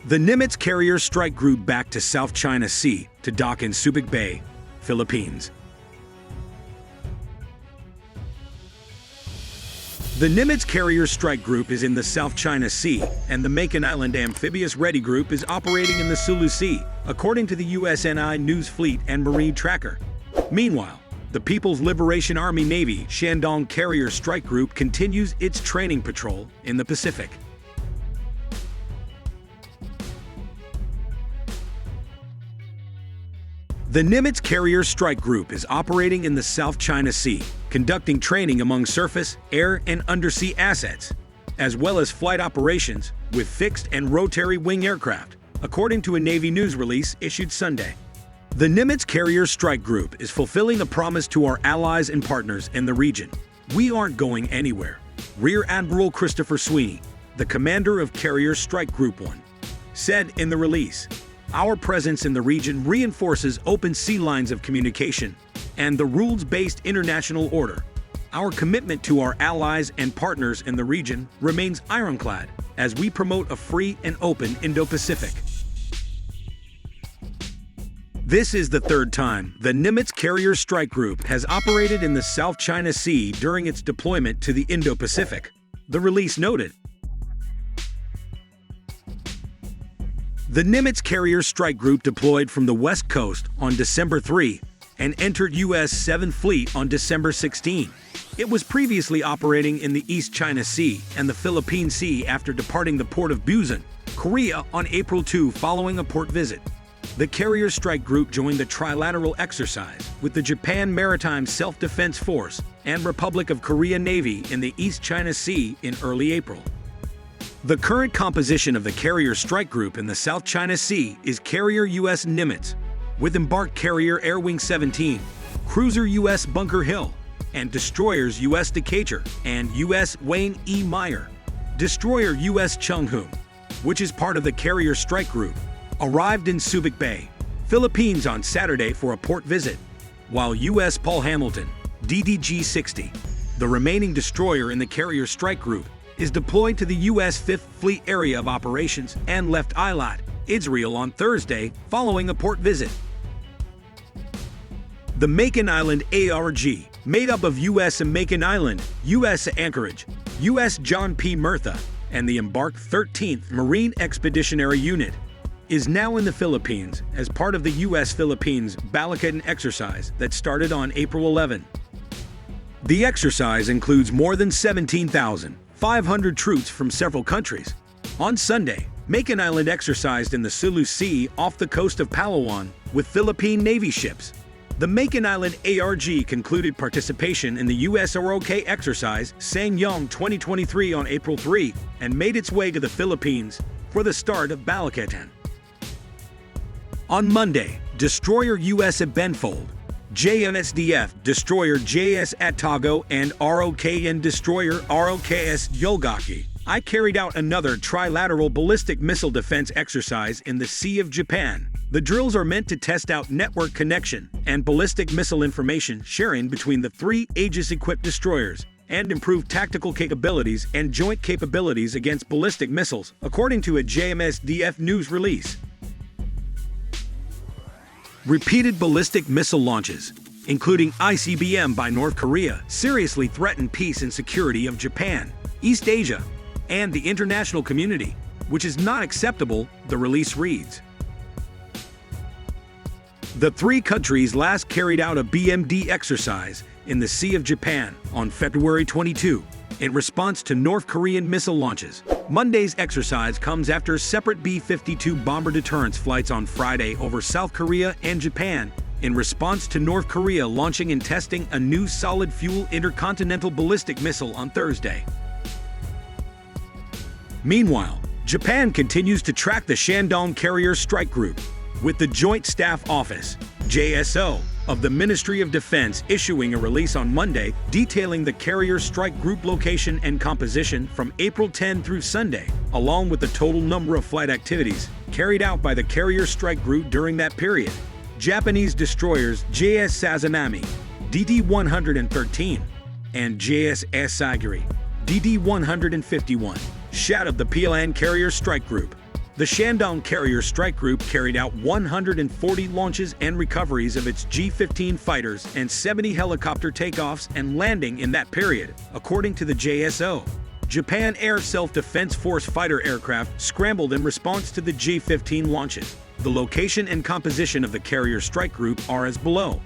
The Nimitz Carrier Strike Group back to South China Sea to dock in Subic Bay, Philippines. The Nimitz Carrier Strike Group is in the South China Sea, and the Makin Island Amphibious Ready Group is operating in the Sulu Sea, according to the USNI News Fleet and Marine Tracker. Meanwhile, the People's Liberation Army Navy Shandong Carrier Strike Group continues its training patrol in the Pacific. The Nimitz Carrier Strike Group is operating in the South China Sea, conducting training among surface, air, and undersea assets, as well as flight operations with fixed and rotary wing aircraft, according to a Navy news release issued Sunday. The Nimitz Carrier Strike Group is fulfilling a promise to our allies and partners in the region. We aren't going anywhere, Rear Admiral Christopher Sweeney, the commander of Carrier Strike Group 1, said in the release. Our presence in the region reinforces open sea lines of communication and the rules-based international order. Our commitment to our allies and partners in the region remains ironclad as we promote a free and open Indo-Pacific. This is the third time the Nimitz Carrier Strike Group has operated in the South China Sea during its deployment to the Indo-Pacific, the release noted. The Nimitz Carrier Strike Group deployed from the West Coast on December 3 and entered U.S. 7th Fleet on December 16. It was previously operating in the East China Sea and the Philippine Sea after departing the port of Busan, Korea on April 2 following a port visit. The Carrier Strike Group joined the trilateral exercise with the Japan Maritime Self-Defense Force and Republic of Korea Navy in the East China Sea in early April. The current composition of the Carrier Strike Group in the South China Sea is Carrier U.S. Nimitz, with embarked Carrier Air Wing 17, Cruiser U.S. Bunker Hill, and Destroyers U.S. Decatur and U.S. Wayne E. Meyer. Destroyer U.S. Chung Hoon, which is part of the Carrier Strike Group, arrived in Subic Bay, Philippines on Saturday for a port visit, while U.S. Paul Hamilton, DDG-60, the remaining destroyer in the Carrier Strike Group, is deployed to the U.S. 5th Fleet Area of Operations and left Eilat, Israel on Thursday following a port visit. The Makin Island ARG, made up of U.S. and Makin Island, U.S. Anchorage, U.S. John P. Murtha, and the embarked 13th Marine Expeditionary Unit, is now in the Philippines as part of the U.S.-Philippines Balakan exercise that started on April 11. The exercise includes more than 17,500 troops from several countries. On Sunday, Makin Island exercised in the Sulu Sea off the coast of Palawan with Philippine Navy ships. The Makin Island ARG concluded participation in the USROK exercise Sanyong 2023 on April 3 and made its way to the Philippines for the start of Balakatan. On Monday, destroyer U.S. Benfold, JMSDF destroyer JS Atago, and ROKN destroyer ROKS Yogaki carried out another trilateral ballistic missile defense exercise in the Sea of Japan. The drills are meant to test out network connection and ballistic missile information sharing between the three Aegis-equipped destroyers and improve tactical capabilities and joint capabilities against ballistic missiles, according to a JMSDF news release. Repeated ballistic missile launches, including ICBM by North Korea, seriously threaten peace and security of Japan, East Asia, and the international community, which is not acceptable, the release reads. The three countries last carried out a BMD exercise in the Sea of Japan on February 22 in response to North Korean missile launches. Monday's exercise comes after separate B-52 bomber deterrence flights on Friday over South Korea and Japan in response to North Korea launching and testing a new solid-fuel intercontinental ballistic missile on Thursday. Meanwhile, Japan continues to track the Shandong Carrier Strike Group, with the Joint Staff Office, JSO, of the Ministry of Defense issuing a release on Monday detailing the Carrier Strike Group location and composition from April 10 through Sunday, along with the total number of flight activities carried out by the Carrier Strike Group during that period. Japanese destroyers JS Sazanami, DD-113, and JS Asagiri, DD-151, shadowed the PLN Carrier Strike Group. The Shandong Carrier Strike Group carried out 140 launches and recoveries of its G-15 fighters and 70 helicopter takeoffs and landing in that period, according to the JSO. Japan Air Self-Defense Force fighter aircraft scrambled in response to the G-15 launches. The location and composition of the Carrier Strike Group are as below.